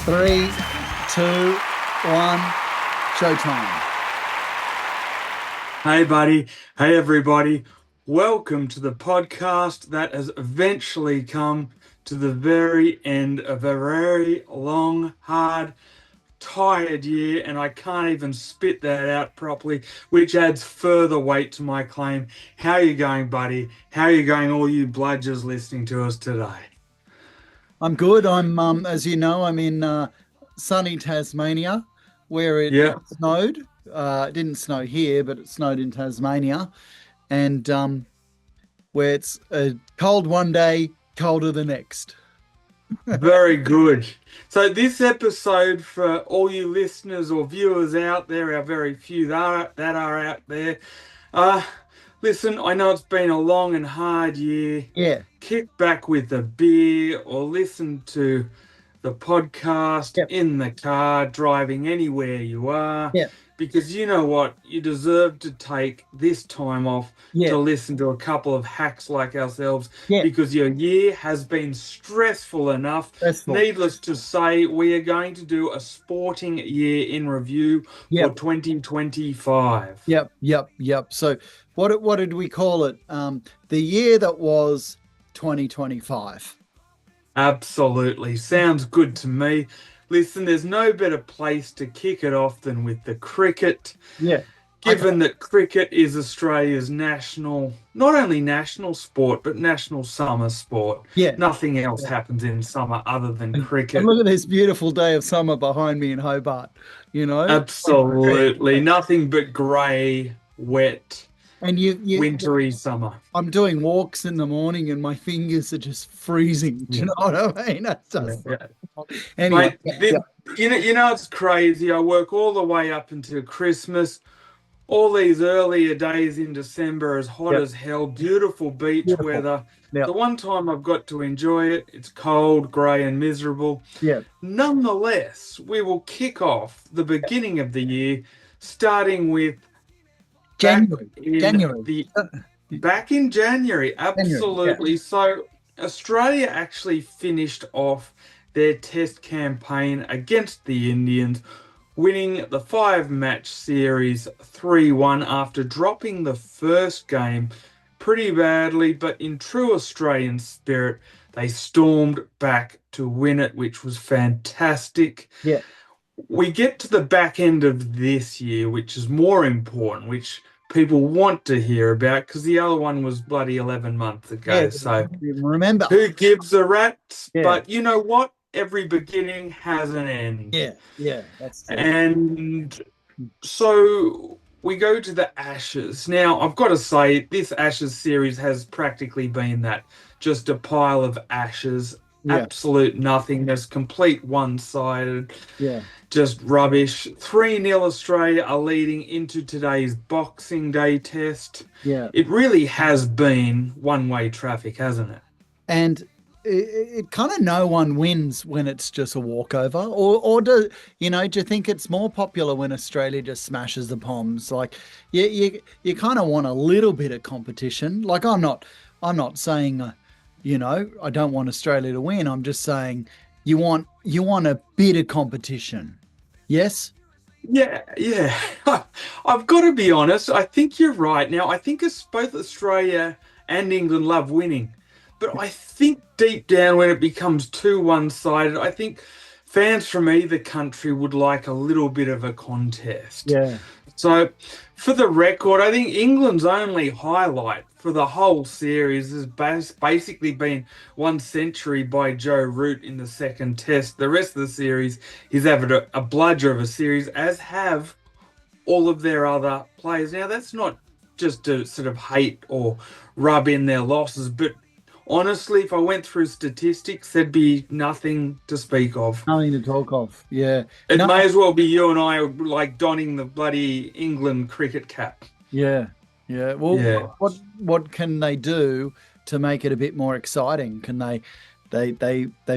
3, 2, 1, showtime. Hey, buddy. Hey, everybody. Welcome to the podcast that has eventually come to the very end of a very long, hard, tired year, and I can't even spit that out properly, which adds further weight to my claim. How are you going, buddy? How are you going, all you bludgers listening to us today? I'm good. As you know, I'm in sunny Tasmania, where it Yeah. snowed. It didn't snow here, but it snowed in Tasmania, and where it's cold one day, colder the next. Very good. So this episode, for all you listeners or viewers out there, our very few that are out there, uh, listen, I know it's been a long and hard year. Yeah, Kick back with a beer or listen to the podcast Yep. in the car, driving anywhere you are. Yeah. Because you know what? You deserve to take this time off yeah, to listen to a couple of hacks like ourselves, yeah. because your year has been stressful enough. Stressful. Needless to say, we are going to do a sporting year in review for Yep. 2025. Yep. So what did we call it? The year that was 2025. Absolutely. Sounds good to me. Listen, there's no better place to kick it off than with the cricket. Yeah. Given that cricket is Australia's national, not only national sport, but national summer sport. Yeah. Nothing else happens in summer other than cricket. And look at this beautiful day of summer behind me in Hobart, you know? Absolutely. Nothing but grey, wet, And you wintry summer. I'm doing walks in the morning and my fingers are just freezing. Do you know what I mean? That's just, Yeah. anyway. Mate, you know it's crazy. I work all the way up until Christmas. All these earlier days in December, as hot as hell, beautiful beach weather. Yep. The one time I've got to enjoy it, it's cold, grey and miserable. Yeah. Nonetheless, we will kick off the beginning of the year, starting with January. back in January. Absolutely. So Australia actually finished off their test campaign against the Indians, winning the 5-match series 3-1 after dropping the first game pretty badly, but in true Australian spirit, they stormed back to win it, which was fantastic. Yeah. We get to the back end of this year, which is more important, which people want to hear about, because the other one was bloody 11 months ago. Yeah, so remember. who gives a rat's? Yeah. But you know what? Every beginning has an end. Yeah, that's true. And so we go to the Ashes. Now, I've got to say, this Ashes series has practically been that. Just a pile of ashes, absolute nothingness, complete one-sided, just rubbish. 3-0 Australia are leading into today's Boxing Day test. Yeah. It really has been one-way traffic, hasn't it? And it kind of no one wins when it's just a walkover, or do you think it's more popular when Australia just smashes the Poms? Like you kind of want a little bit of competition. Like I'm not saying I don't want Australia to win. I'm just saying you want a bit of competition. Yes. Yeah. I've got to be honest. I think you're right. Now, I think it's both Australia and England love winning. But I think deep down, when it becomes too one-sided, I think fans from either country would like a little bit of a contest. Yeah. So, for the record, I think England's only highlight for the whole series has basically been 1 century by Joe Root in the second test. The rest of the series is having a bludger of a series, as have all of their other players. Now, that's not just to sort of hate or rub in their losses, but honestly, if I went through statistics, there'd be nothing to speak of. Nothing to talk of. Yeah. It may as well be you and I, like, donning the bloody England cricket cap. Yeah. Well, what can they do to make it a bit more exciting? Can they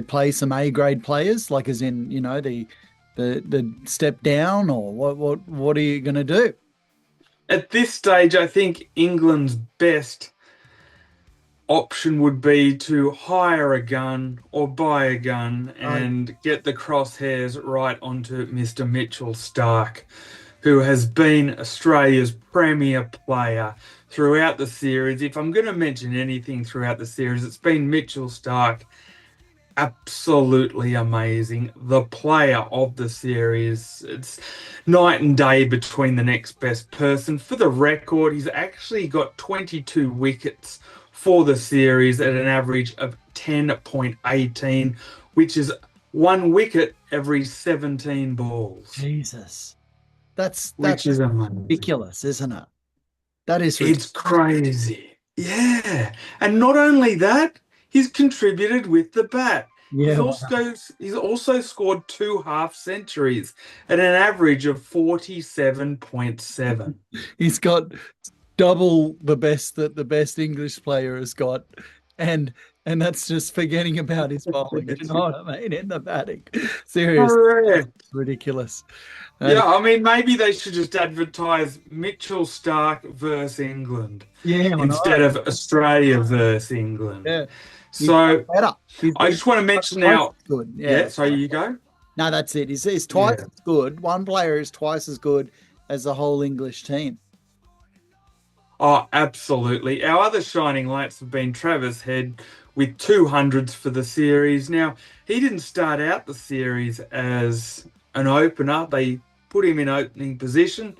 play some A-grade players, like as in, the step down, or what are you going to do? At this stage, I think England's best option would be to hire a gun or buy a gun Oh, and get the crosshairs right onto Mr. Mitchell Starc, who has been Australia's premier player throughout the series. If I'm going to mention anything throughout the series, it's been Mitchell Starc. Absolutely amazing. The player of the series. It's night and day between the next best person. For the record, he's actually got 22 wickets for the series at an average of 10.18, which is 1 wicket every 17 balls. Jesus. That's Which is amazing. ridiculous, isn't it? That is It's crazy. Yeah. And not only that, he's contributed with the bat. Yeah, He's also scored 2 half-centuries at an average of 47.7. he's got double the best that the best English player has got, and that's just forgetting about his bowling. You know what I mean? In the batting, seriously, Correct. it's ridiculous. Yeah, I mean, maybe they should just advertise Mitchell Starc versus England instead of Australia versus England. Yeah. So I just want to mention now. Good. Yeah. So you go. No, that's it. He's twice as good. One player is twice as good as the whole English team. Oh, absolutely. Our other shining lights have been Travis Head with 200s for the series. Now, he didn't start out the series as an opener. They put him in opening position.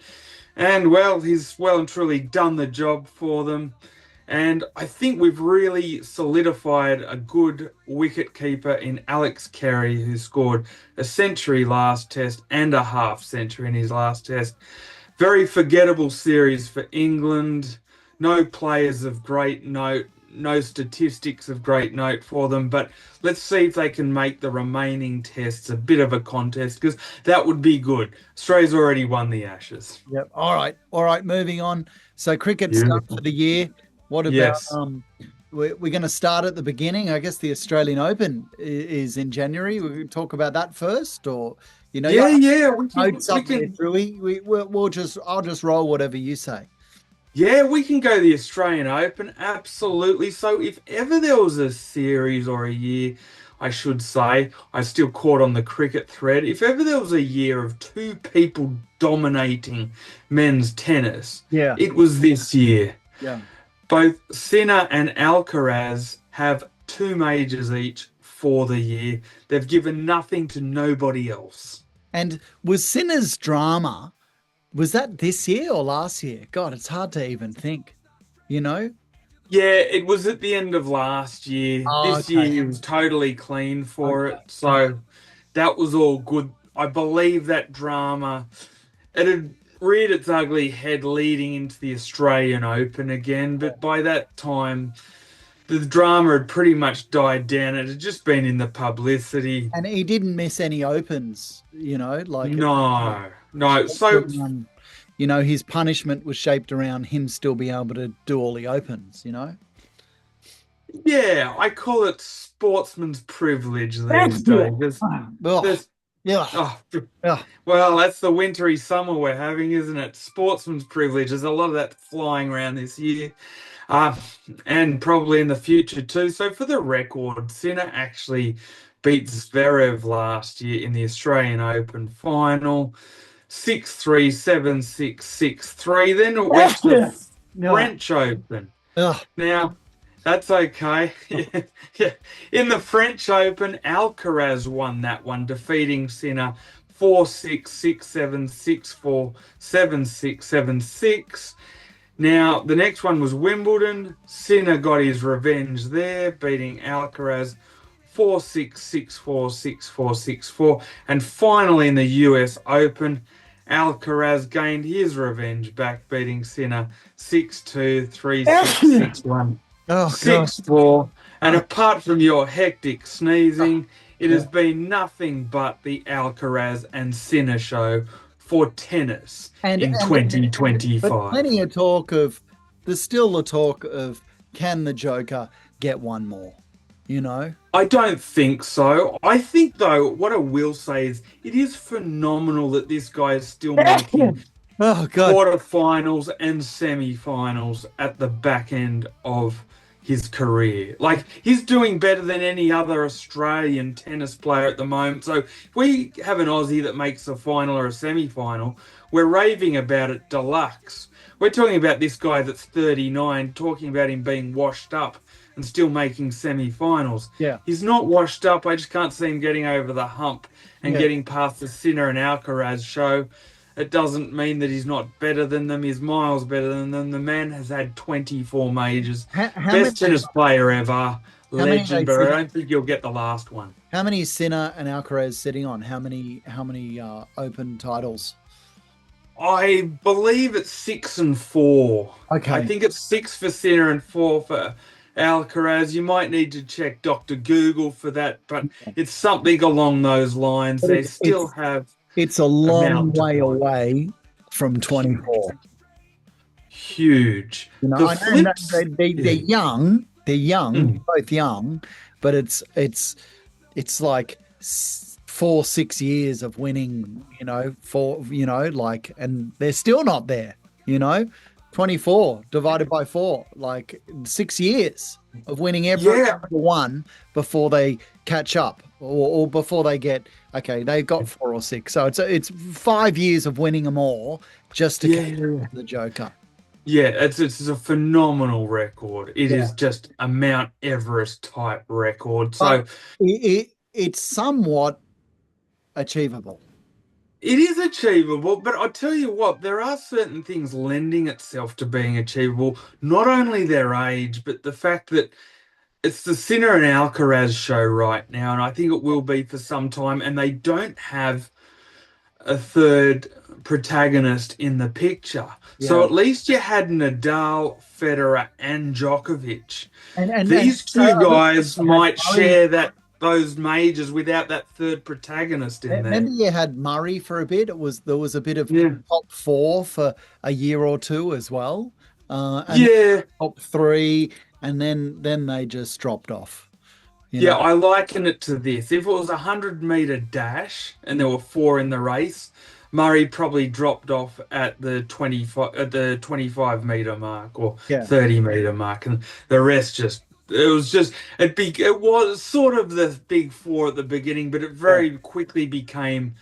And, well, he's well and truly done the job for them. And I think we've really solidified a good wicket keeper in Alex Carey, who scored a century last test and a half century in his last test. Very forgettable series for England. No players of great note, no statistics of great note for them. But let's see if they can make the remaining tests a bit of a contest, because that would be good. Australia's already won the Ashes. Yep. All right. Moving on. So cricket's done for the year. What about we're going to start at the beginning? I guess the Australian Open is in January. We can talk about that first, or We can. I'll just roll whatever you say. Yeah, we can go the Australian Open, absolutely. So if ever there was a series or a year, I should say, I still caught on the cricket thread, if ever there was a year of 2 people dominating men's tennis, it was this year. Yeah. Both Sinner and Alcaraz have 2 majors each for the year. They've given nothing to nobody else. And was Sinner's drama, was that this year or last year? God, it's hard to even think, Yeah, it was at the end of last year. This year he was totally clean for it. So that was all good. I believe that drama, it had reared its ugly head leading into the Australian Open again. But by that time, the drama had pretty much died down. It had just been in the publicity. And he didn't miss any Opens, No. So, his punishment was shaped around him still being able to do all the Opens, Yeah, I call it sportsman's privilege these days. Well, that's the wintry summer we're having, isn't it? Sportsman's privilege. There's a lot of that flying around this year. And probably in the future too. So for the record, Sinner actually beat Zverev last year in the Australian Open final. 6-3, 7-6, 6-3. Then it went to the French Open. Now, that's okay. In the French Open, Alcaraz won that one, defeating Sinner 4-6, 6-7, 6-4, 7-6, 7-6. Now, the next one was Wimbledon. Sinner got his revenge there, beating Alcaraz 4-6, 6-4, 6-4, 6-4. And finally, in the US Open, Alcaraz gained his revenge back, beating Sinner 6-2, 3-6, 6-1, 6-4. And apart from your hectic sneezing, it has been nothing but the Alcaraz and Sinner show for tennis in 2025. But plenty of talk of, there's still the talk of, can the Joker get one more? I don't think so. I think, though, what I will say is it is phenomenal that this guy is still making quarterfinals and semi-finals at the back end of his career. Like, he's doing better than any other Australian tennis player at the moment. So if we have an Aussie that makes a final or a semi-final, we're raving about it deluxe. We're talking about this guy that's 39, talking about him being washed up and still making semi-finals. Yeah. He's not washed up. I just can't see him getting over the hump and Yeah. getting past the Sinner and Alcaraz show. It doesn't mean that he's not better than them. He's miles better than them. The man has had 24 majors. How many, Best tennis player ever. how many are they Legend, but I sitting, don't think you'll get the last one. how many is Sinner and Alcaraz sitting on? How many open titles? I believe it's 6 and 4. Okay. I think it's 6 for Sinner and 4 for Alcaraz. You might need to check Dr. Google for that, but it's something along those lines. But They still have it's a long amount to way play. away from 24. Huge. You know, The I know flip that they're young. They're young, Mm. both young, but it's like 4-6 years of winning. Like, and they're still not there. 24 divided by 4, like 6 years of winning every Yeah. one before they catch up, or before they get okay. They've got 4 or 6, so it's 5 years of winning them all just to catch the Joker. Yeah, it's a phenomenal record. It Yeah. is just a Mount Everest type record. But So it's somewhat achievable. it is achievable, but I tell you what, there are certain things lending itself to being achievable. Not only their age, but the fact that it's the Sinner and Alcaraz show right now, and I think it will be for some time, and they don't have a third protagonist in the picture. So Yeah. at least you had Nadal, Federer, and Djokovic. And These two guys might Murray. share those majors without that third protagonist in there. Remember, you had Murray for a bit. There was a bit of Yeah. top 4 for a year or two as well, and Yeah. top 3, and then they just dropped off. Yeah, I liken it to this. If it was a 100-meter dash and there were 4 in the race, Murray probably dropped off at the 25-meter mark or 30-meter mark, and the rest it was sort of the big 4 at the beginning, but it very quickly became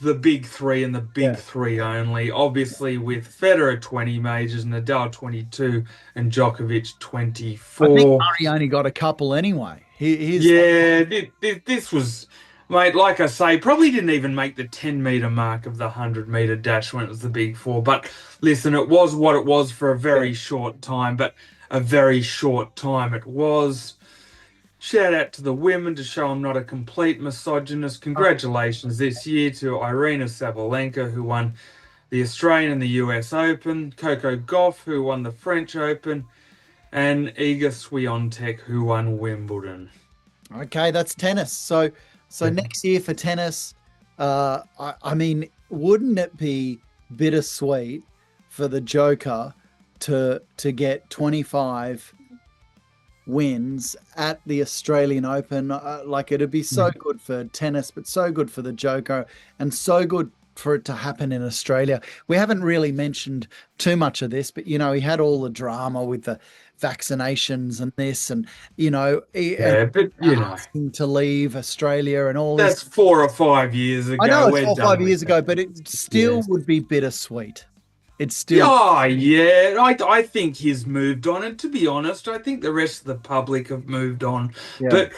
the big 3 and the big 3 only. Obviously, with Federer 20 majors, Nadal 22, and Djokovic 24. I think Murray only got a couple anyway. This was, mate, like I say, probably didn't even make the 10-meter mark of the 100-meter dash when it was the big 4. But listen, it was what it was for a very short time, but a very short time it was. Shout out to the women to show I'm not a complete misogynist. Congratulations this year to Irina Sabalenka, who won the Australian and the US Open, Coco Gauff, who won the French Open, and Iga Swiatek, who won Wimbledon. Okay, that's tennis. So next year for tennis, I mean, wouldn't it be bittersweet for the Joker to get 25 wins at the Australian Open? Like, it'd be so good for tennis, but so good for the Joker, and so good for it to happen in Australia. We haven't really mentioned too much of this, but he had all the drama with the vaccinations and this, and asking to leave Australia and all That's this. 4 or 5 years ago. I know it's 4 or 5 years ago, but it still would be bittersweet. It's still. Oh, yeah. I think he's moved on. And to be honest, I think the rest of the public have moved on. Yeah. But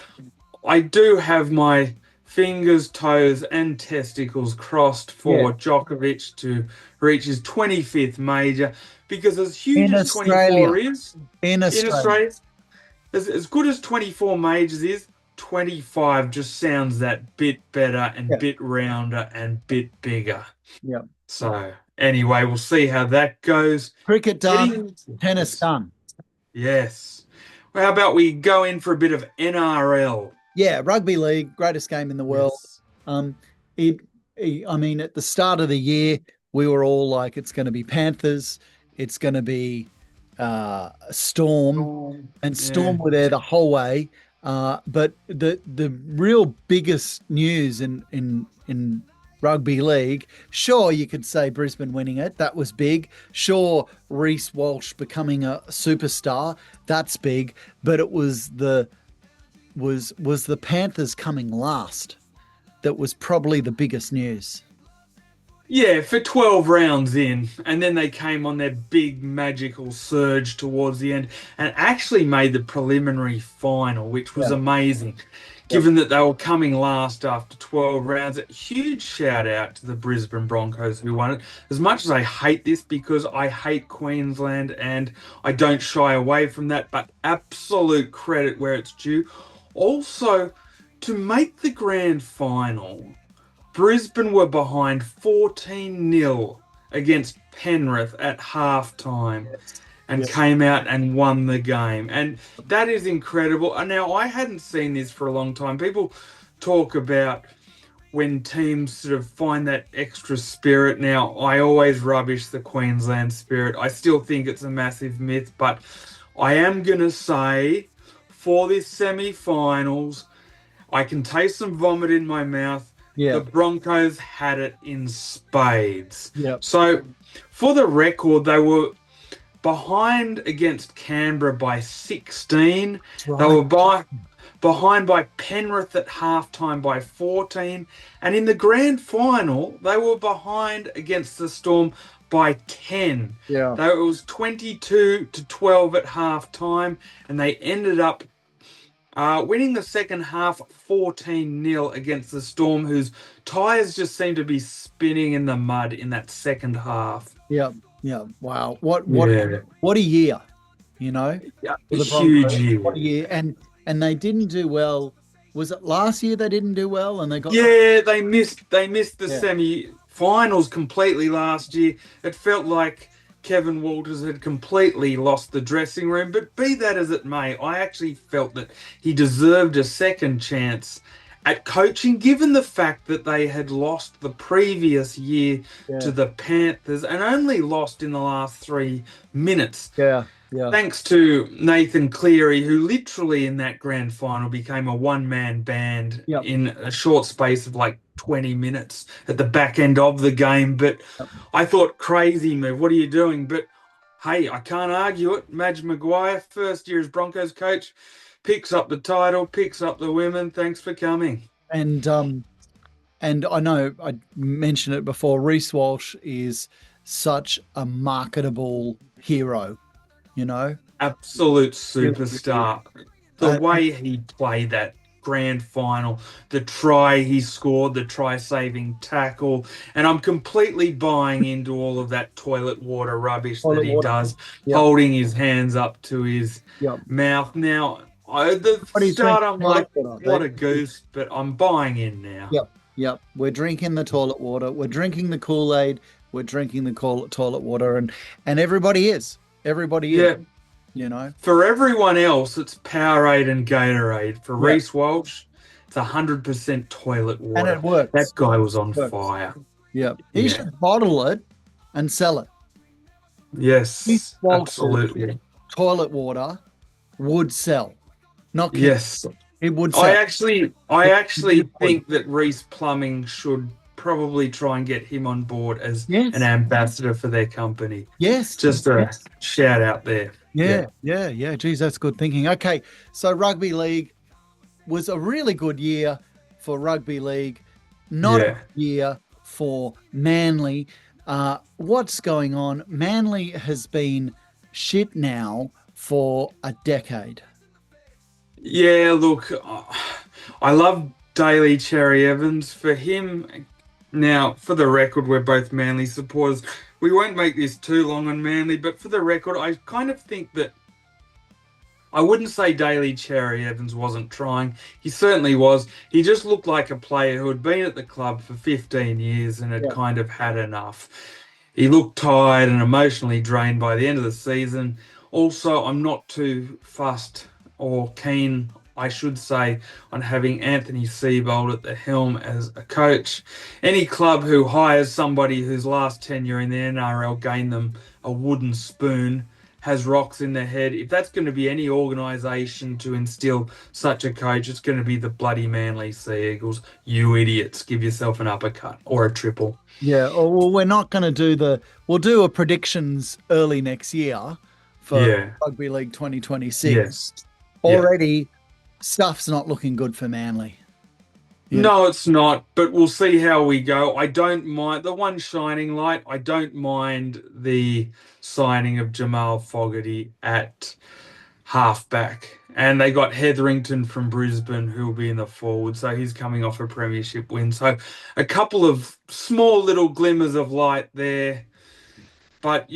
I do have my fingers, toes, and testicles crossed for Djokovic to reach his 25th major, because as huge as 24 is, in Australia, as good as 24 majors is, 25 just sounds that bit better and bit rounder and bit bigger. Yeah. So anyway, we'll see how that goes. Cricket done, tennis done. Yes. Well, how about we go in for a bit of NRL? Yeah, rugby league, greatest game in the world. Yes. I mean, at the start of the year, we were all like, it's going to be Panthers, it's going to be Storm, and Storm were there the whole way. But the real biggest news in rugby league. Sure, you could say Brisbane winning it. That was big. Sure, Reece Walsh becoming a superstar. That's big. But it was the Panthers coming last that was probably the biggest news. Yeah, for 12 rounds in, and then they came on their big magical surge towards the end and actually made the preliminary final, which was Yeah. amazing, given that they were coming last after 12 rounds. A huge shout out to the Brisbane Broncos who won it. As much as I hate this because I hate Queensland and I don't shy away from that, but absolute credit where it's due. Also, to make the grand final, Brisbane were behind 14-0 against Penrith at halftime and came out and won the game. And that is incredible. And now, I hadn't seen this for a long time. People talk about when teams sort of find that extra spirit. Now, I always rubbish the Queensland spirit. I still think it's a massive myth, but I am going to say for this semi-finals, I can taste some vomit in my mouth. Yeah. The Broncos had it in spades. Yep. So, for the record, they were behind against Canberra by 16. Right. They were behind by Penrith at halftime by 14. And in the grand final, they were behind against the Storm by 10. Yeah. It was 22-12 at halftime, and they ended up winning the second half 14-0 against the Storm, whose tyres just seem to be spinning in the mud in that second half. Yeah, yeah. Wow. What a year, you know? Yeah, for the huge Broncos. year. What a year. And they didn't do well. Was it last year they didn't do well and they got they missed the semi-finals completely last year. It felt like Kevin Walters had completely lost the dressing room, but be that as it may, I actually felt that he deserved a second chance at coaching, given the fact that they had lost the previous year to the Panthers and only lost in the last 3 minutes. Yeah. Thanks to Nathan Cleary, who literally in that grand final became a one-man band in a short space of like 20 minutes at the back end of the game. But I thought, crazy move. What are you doing? But hey, I can't argue it. Madge Maguire, first year as Broncos coach, picks up the title, picks up the women. Thanks for coming. And I know I mentioned it before, Reece Walsh is such a marketable hero, you know? Absolute superstar. The way he played that grand final, the try he scored, the try-saving tackle, and I'm completely buying into all of that toilet water rubbish that he does, holding his hands up to his mouth. Now, at the start, I'm like, what a goose, but I'm buying in now. Yep. We're drinking the toilet water. We're drinking the Kool-Aid. We're drinking the toilet water, and everybody is. Everybody is. You know, for everyone else, it's Powerade and Gatorade. For Reece Walsh, it's 100% toilet water. And it works. That guy was on fire. Yeah. He should bottle it and sell it. Yes, absolutely. Toilet water would sell. Not yes, it would sell. I actually think that Reece Plumbing should probably try and get him on board as an ambassador for their company. Yes. Just a shout out there. Yeah. Geez, that's good thinking. Okay, so rugby league was a really good year for rugby league, not a good year for Manly. What's going on? Manly has been shit now for a decade. Yeah, look, I love Daly Cherry Evans. For him, now, for the record, we're both Manly supporters. We won't make this too long on Manly, but for the record, I kind of think that I wouldn't say Daly Cherry Evans wasn't trying. He certainly was. He just looked like a player who had been at the club for 15 years and had kind of had enough. He looked tired and emotionally drained by the end of the season. Also, I'm not too fussed or keen, I should say, on having Anthony Seibold at the helm as a coach. Any club who hires somebody whose last tenure in the NRL gained them a wooden spoon has rocks in their head. If that's going to be any organisation to instill such a coach, it's going to be the bloody Manly Sea Eagles. You idiots, give yourself an uppercut or a triple. Yeah. Oh, well, we're not going to do we'll do a predictions early next year for Yeah. Rugby League 2026. Yes. Yeah. Already, stuff's not looking good for Manly. You know? No, it's not, but we'll see how we go. I don't mind the one shining light. I don't mind the signing of Jamal Fogarty at halfback. And they got Hetherington from Brisbane, who will be in the forward. So he's coming off a premiership win. So a couple of small little glimmers of light there. But,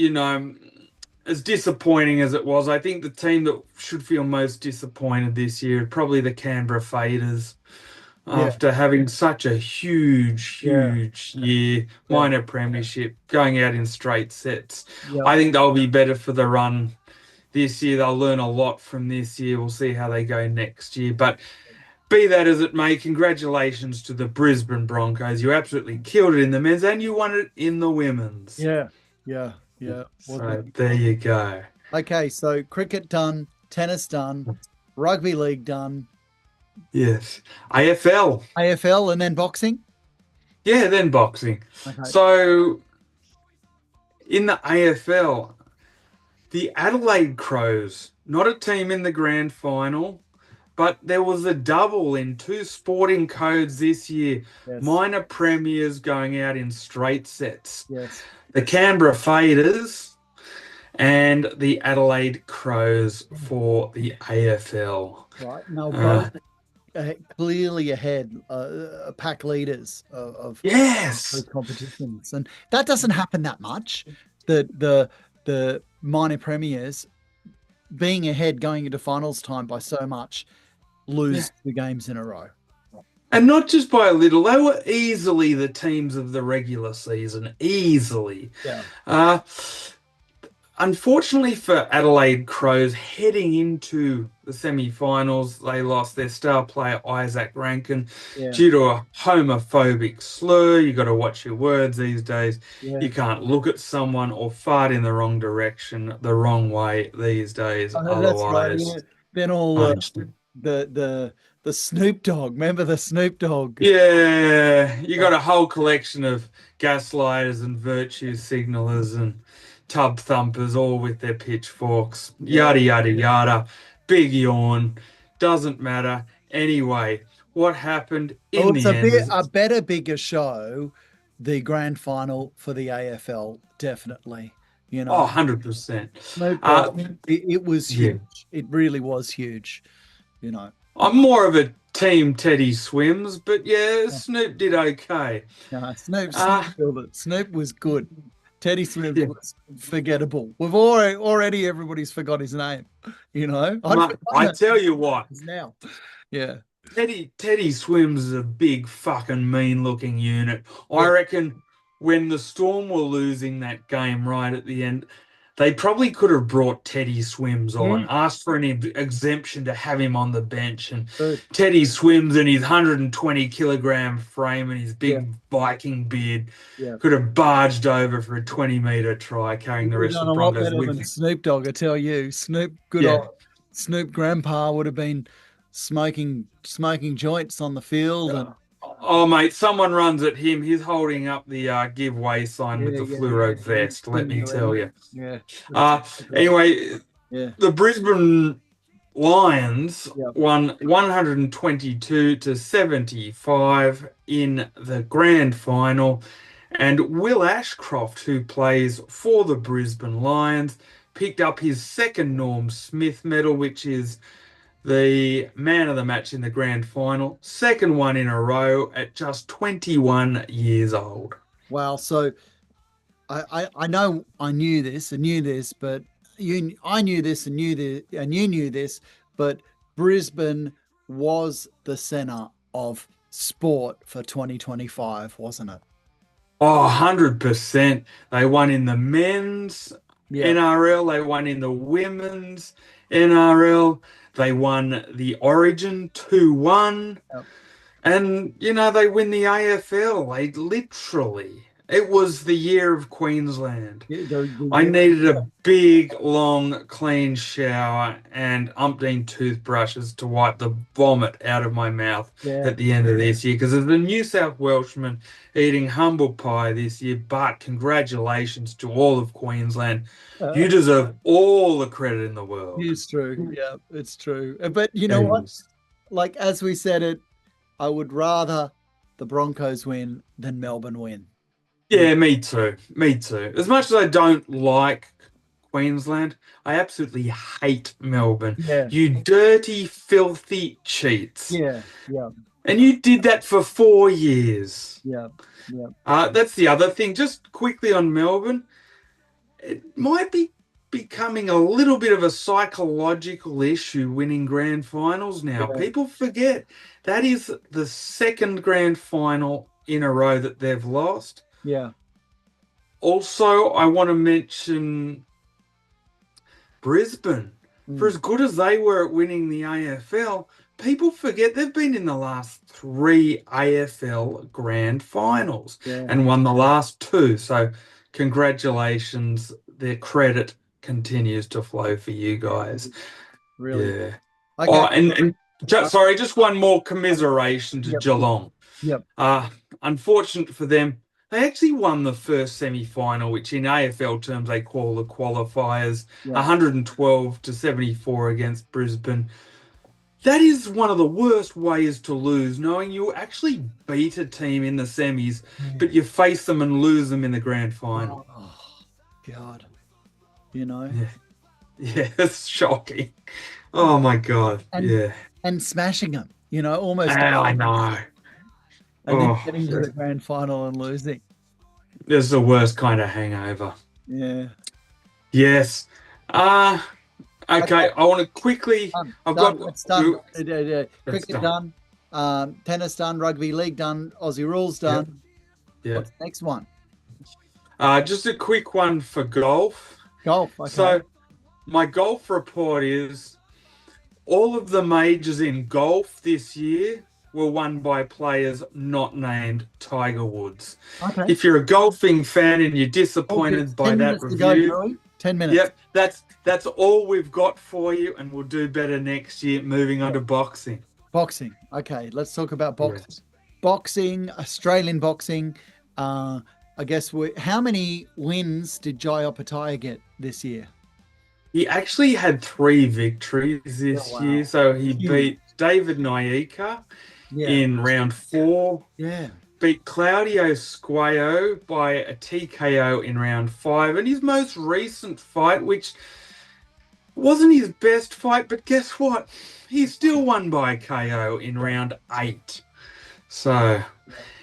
as disappointing as it was, I think the team that should feel most disappointed this year, probably the Canberra Faders. After having such a huge year, minor premiership, going out in straight sets. Yeah. I think they'll be better for the run this year. They'll learn a lot from this year. We'll see how they go next year. But be that as it may, congratulations to the Brisbane Broncos. You absolutely killed it in the men's and you won it in the women's. Yeah. So there you go. Okay, so cricket done, tennis done, rugby league done. Yes. AFL, and then boxing? Yeah, then boxing. Okay. So in the AFL, the Adelaide Crows, not a team in the grand final, but there was a double in two sporting codes this year. Yes. Minor premiers going out in straight sets. Yes. The Canberra Faders and the Adelaide Crows for the AFL. Right. No, both clearly ahead, pack leaders of those competitions, and that doesn't happen that much. The minor premiers being ahead going into finals time by so much, lose the games in a row. And not just by a little, they were easily the teams of the regular season, easily. Yeah. Unfortunately for Adelaide Crows, heading into the semi-finals, they lost their star player Isaac Rankin due to a homophobic slur. You got to watch your words these days. Yeah. You can't look at someone or fart in the wrong direction, the wrong way these days. Otherwise, that's right. Then all the Snoop Dogg. Remember the Snoop Dogg? Yeah, you got a whole collection of gaslighters and virtue signalers and tub thumpers, all with their pitchforks, yada, yada, yada. Big yawn. Doesn't matter. Anyway, what happened in the end? A better, bigger show, the grand final for the AFL, definitely. 100%. It was huge. It really was huge, I'm more of a team Teddy Swims, but Snoop did okay. No, Snoop killed it. Snoop was good. Teddy Swims was forgettable. We've already everybody's forgot his name. I tell you what. Now, yeah. Teddy Swims is a big fucking mean-looking unit. I reckon when the Storm were losing that game right at the end, they probably could have brought Teddy Swims on, asked for an exemption to have him on the bench. And Teddy Swims and his 120-kilogram frame and his big Viking beard could have barged over for a 20-meter try, carrying the rest of the Broncos with him. Snoop Dogg, I tell you. Snoop, old Snoop grandpa would have been smoking joints on the field. And oh, mate, someone runs at him. He's holding up the give way sign with the fluoro vest, let me tell you. Yeah. Anyway, the Brisbane Lions won 122-75 in the grand final. And Will Ashcroft, who plays for the Brisbane Lions, picked up his second Norm Smith medal, which is the man of the match in the grand final. Second one in a row at just 21 years old. Wow. So I know I knew this, but I knew this and you knew this, but Brisbane was the center of sport for 2025, wasn't it? Oh, 100%. They won in the men's NRL. They won in the women's NRL. They won the Origin 2-1. Yep. And, they win the AFL. They literally It was the year of Queensland. Yeah, I needed a big, long, clean shower and umpteen toothbrushes to wipe the vomit out of my mouth yeah. at the end of this year. Because as a New South Welshman eating humble pie this year, but congratulations to all of Queensland. Uh, You deserve all the credit in the world. it's true. Yeah, it's true. But you know what? Yes. Like as we said it, I would rather the Broncos win than Melbourne win. Yeah, me too. Me too. As much as I don't like Queensland, I absolutely hate Melbourne. Yeah, You dirty, filthy cheats. yeah, yeah, And you did that for 4 years. yeah, yeah. That's the other thing. Just quickly on Melbourne, it might be becoming a little bit of a psychological issue winning grand finals now. Yeah. People forget that is the second grand final in a row that they've lost. Yeah. Also, I want to mention Brisbane. For as good as they were at winning the AFL, people forget they've been in the last 3 AFL grand finals Yeah. and won the last 2. So, congratulations. Their credit continues to flow for you guys. Really. Yeah. Okay. Oh, and sorry, just one more commiseration to Yep. Geelong. Yep. Unfortunate for them, they actually won the first semi-final, which in AFL terms they call the qualifiers, Yeah. 112-74 against Brisbane. That is one of the worst ways to lose, knowing you actually beat a team in the semis, but you face them and lose them in the grand final. Oh, God. You know? Yeah, it's shocking. Oh, my God. And smashing them, you know, almost. I know. And then getting to the grand final and losing. This is the worst kind of hangover. Yeah. Yes. Okay, I want to quickly. It's done. Cricket done. Tennis done. Rugby league done. Aussie rules done. Yeah. What's the next one? Just a quick one for golf. Golf. Okay. So, my golf report is all of the majors in golf this year were won by players not named Tiger Woods. Okay. If you're a golfing fan and you're disappointed by that review, 10 minutes. Yep, that's all we've got for you, and we'll do better next year. Moving on to boxing. Boxing. Okay, let's talk about boxing. Yes. Boxing, Australian boxing. I guess how many wins did Jai Opetaia get this year? He actually had 3 victories this year. So he beat David Nyika in round 4. Yeah. Beat Claudio Squayo by a TKO in round 5. And his most recent fight, which wasn't his best fight, but guess what? He still won by KO in round 8. So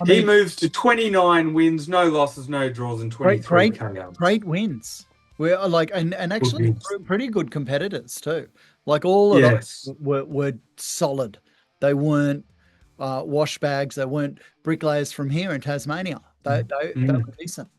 he moves to 29 wins, no losses, no draws, and 23 KOs. Great wins. We're like, and actually pretty good competitors too. Like all of those were solid. They weren't wash bags. They weren't bricklayers from here in Tasmania. They were decent.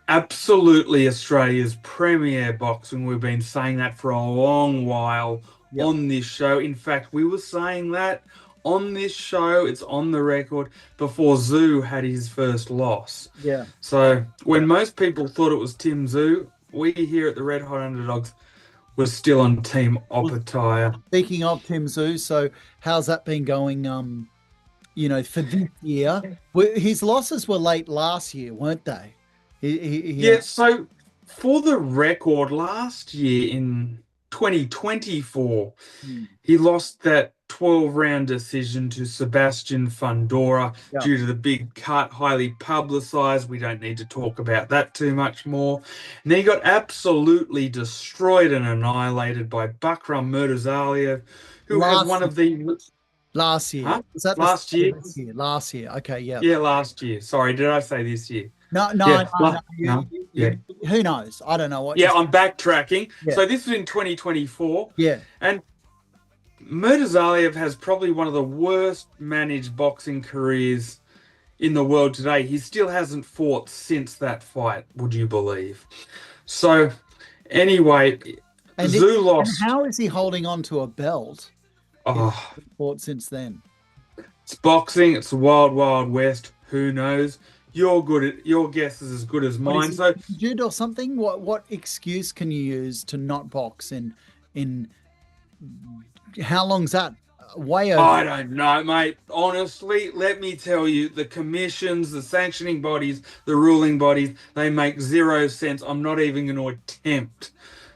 Absolutely Australia's premier boxing. We've been saying that for a long while on this show. In fact, we were saying that on this show. It's on the record before Zhu had his first loss. Yeah. So when most people thought it was Tim Zhu, we here at the Red Hot Underdogs were still on Team Opetaia. Speaking of Tim Zhu, so how's that been going? For this year, his losses were late last year, weren't they? So for the record, last year in 2024, he lost that 12-round decision to Sebastian Fundora due to the big cut, highly publicized. We don't need to talk about that too much more. And then he got absolutely destroyed and annihilated by Bakram Murtazaliev, who has one of the... Last year. Huh? Was that last year? Last year. Okay, yeah. Yeah, last year. Sorry, did I say this year? No. Who knows? I don't know what. Yeah, I'm backtracking. Yeah. So this was in 2024. Yeah. And Murtazaliev has probably one of the worst managed boxing careers in the world today. He still hasn't fought since that fight, would you believe? So anyway, Zhu lost. And how is he holding on to a belt? Fought since then. It's boxing. It's the wild, wild west. Who knows? Your guess is as good as What is mine. he So injured or something? What excuse can you use to not box in how long's that? Way over. I don't know, mate. Honestly, let me tell you, the commissions, the sanctioning bodies, the ruling bodies, they make zero sense. I'm not even going to attempt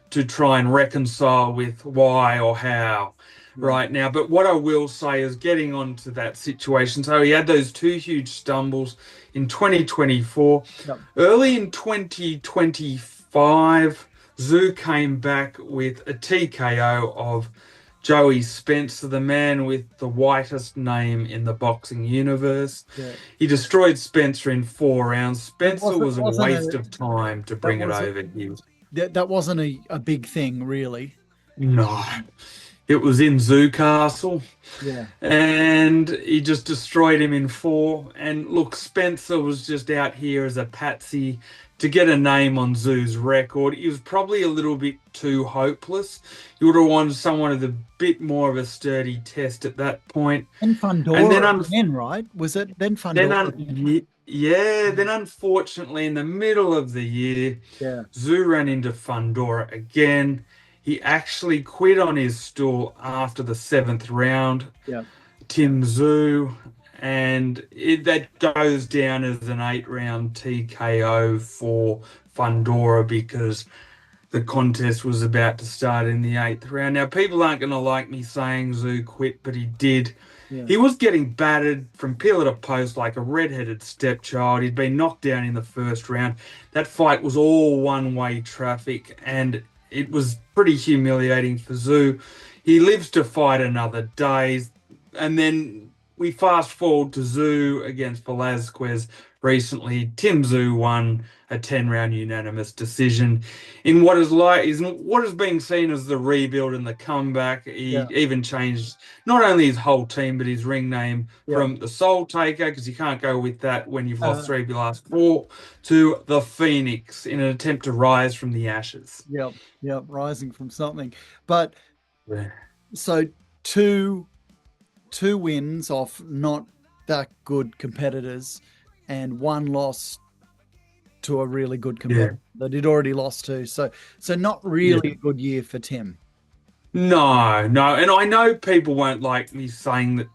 to try and reconcile with why or how Yeah. right now. But what I will say is getting on to that situation. So he had those two huge stumbles in 2024. Yep. Early in 2025, Zoo came back with a TKO of Joey Spencer, the man with the whitest name in the boxing universe. Yeah. He destroyed Spencer in 4 rounds. That Spencer was a wasn't waste a of time to that bring it wasn't over here. that wasn't a big thing, really. No, it was in Zoo Castle, Yeah. and he just destroyed him in 4. And look, Spencer was just out here as a patsy to get a name on Zoo's record. He was probably a little bit too hopeless. You would have wanted someone with a bit more of a sturdy test at that point. Then And then, Fundora again, right? Was it then Fundora? then unfortunately, in the middle of the year, Yeah. Zoo ran into Fundora again. He actually quit on his stool after the 7th round. Yeah. Tim Zoo, and that goes down as an 8-round TKO for Fundora because the contest was about to start in the 8th round. Now, people aren't going to like me saying Zoo quit, but he did. Yeah. He was getting battered from pillar to post like a red-headed stepchild. He'd been knocked down in the 1st round. That fight was all one-way traffic, and it was pretty humiliating for Zoo. He lives to fight another day. And then we fast forward to Zoo against Velasquez recently. Tim Zoo won a 10-round unanimous decision in what is being seen as the rebuild and the comeback. He even changed not only his whole team but his ring name from the Soul Taker, because you can't go with that when you've lost 3 of your last 4, to the Phoenix in an attempt to rise from the ashes. Yep, rising from something. But Yeah. so two wins off not that good competitors and one loss to a really good competitor that he'd already lost to. So not really a good year for Tim. No. And I know people won't like me saying that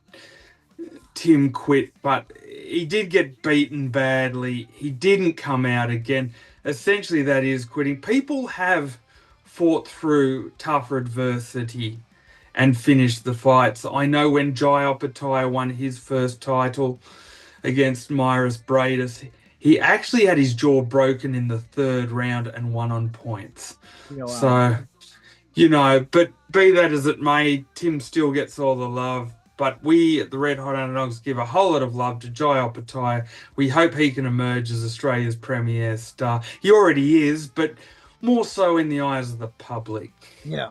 Tim quit, but he did get beaten badly. He didn't come out again. Essentially, that is quitting. People have fought through tougher adversity and finished the fights. I know when Jai Opetaia won his first title against Myris Bradis, he actually had his jaw broken in the 3rd round and won on points. Yeah, wow. So, but be that as it may, Tim still gets all the love. But we at the Red Hot Underdogs give a whole lot of love to Jai Opetaia. We hope he can emerge as Australia's premier star. He already is, but more so in the eyes of the public. Yeah.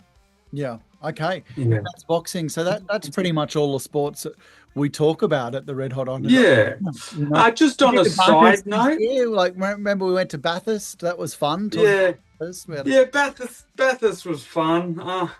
Okay. Yeah. That's boxing. So that's pretty much all the sports that we talk about at the Red Hot Underdogs. Yeah. Just on a side note. Yeah, like remember we went to Bathurst? That was fun. Bathurst was fun.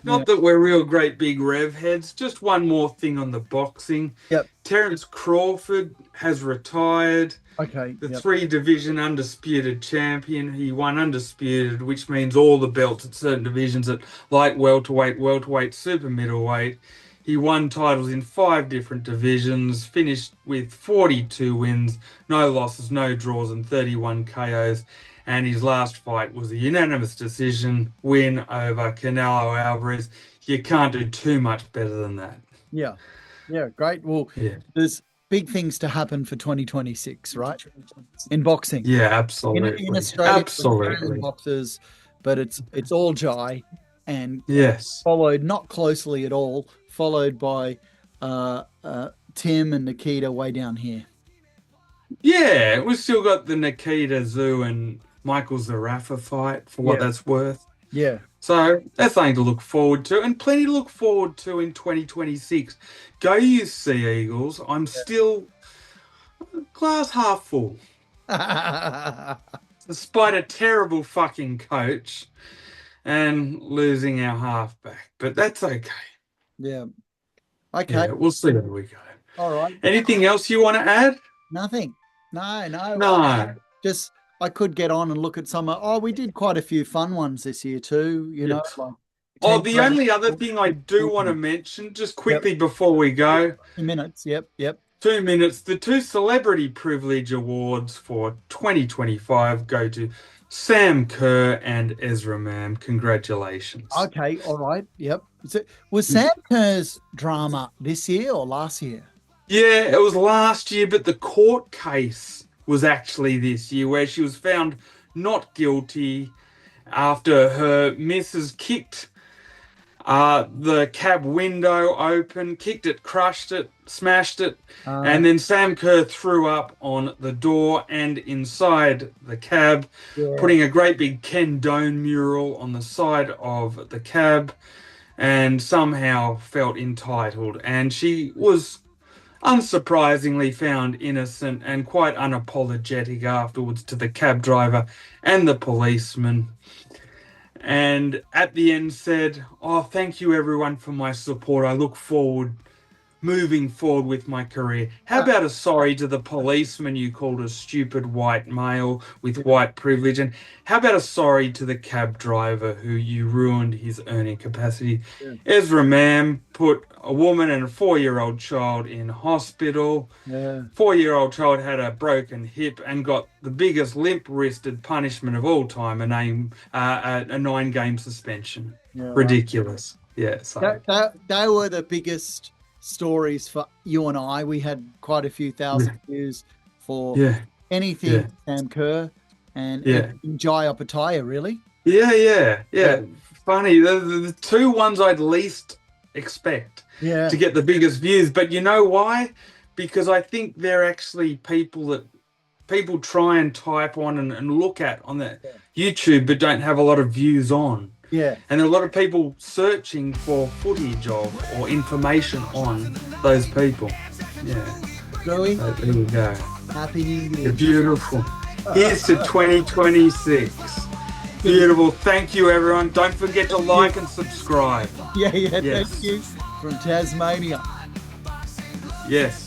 Not that we're real great big rev heads. Just one more thing on the boxing. Yep. Terence Crawford has retired. Okay. The 3-division undisputed champion. He won undisputed, which means all the belts at certain divisions at light welterweight, super middleweight. He won titles in 5 different divisions, finished with 42 wins, no losses, no draws, and 31 KOs. And his last fight was a unanimous decision win over Canelo Alvarez. You can't do too much better than that. Yeah, great. Well, there's big things to happen for 2026, right? In boxing. Yeah, absolutely. In Australia, absolutely. Boxers, but it's all Jai, and followed not closely at all, followed by Tim and Nikita way down here. Yeah, we've still got the Nikita Zoo and Michael Zarafa fight for what that's worth. Yeah. So that's something to look forward to, and plenty to look forward to in 2026. Go you Sea Eagles. I'm still glass half full. Despite a terrible fucking coach and losing our halfback. But that's okay. Yeah. Okay. Yeah, we'll see where we go. All right. Anything else you want to add? Nothing. No. Just I could get on and look at some. Oh, we did quite a few fun ones this year too. You know, Yes. like Oh, 10 the only other thing I do want to mention, just quickly before we go, 2 minutes. Yep. 2 minutes. The two celebrity privilege awards for 2025 go to Sam Kerr and Ezra Mam. Congratulations. Okay, all right. Yep. Was Sam Kerr's drama this year or last year? Yeah, it was last year, but the court case was actually this year, where she was found not guilty after her missus kicked the cab window open, kicked it, crushed it, smashed it, and then Sam Kerr threw up on the door and inside the cab, putting a great big Ken Doan mural on the side of the cab, and somehow felt entitled. And she was unsurprisingly found innocent and quite unapologetic afterwards to the cab driver and the policeman. And at the end said, "Oh, thank you everyone for my support. I look forward moving forward with my career." How about a sorry to the policeman you called a stupid white male with white privilege? And how about a sorry to the cab driver who you ruined his earning capacity? Ezra Mam put a woman and a 4-year-old child in hospital. 4-year-old child had a broken hip and got the biggest limp-wristed punishment of all time, a 9-game suspension. Ridiculous. Yeah. So they were the biggest stories for you and I. We had quite a few thousand views for anything Sam Kerr and Jai Opataya, really. Yeah. Funny. The two ones I'd least expect to get the biggest views. But you know why? Because I think they're actually people that people try and type on and look at on the YouTube but don't have a lot of views on. Yeah. And there are a lot of people searching for footage of or information on those people. Yeah. Drewy, so there you go. Happy New Year. You're beautiful. Here's to 2026. Beautiful. Thank you, everyone. Don't forget to like and subscribe. Yeah. Thank you. From Tasmania. Yes.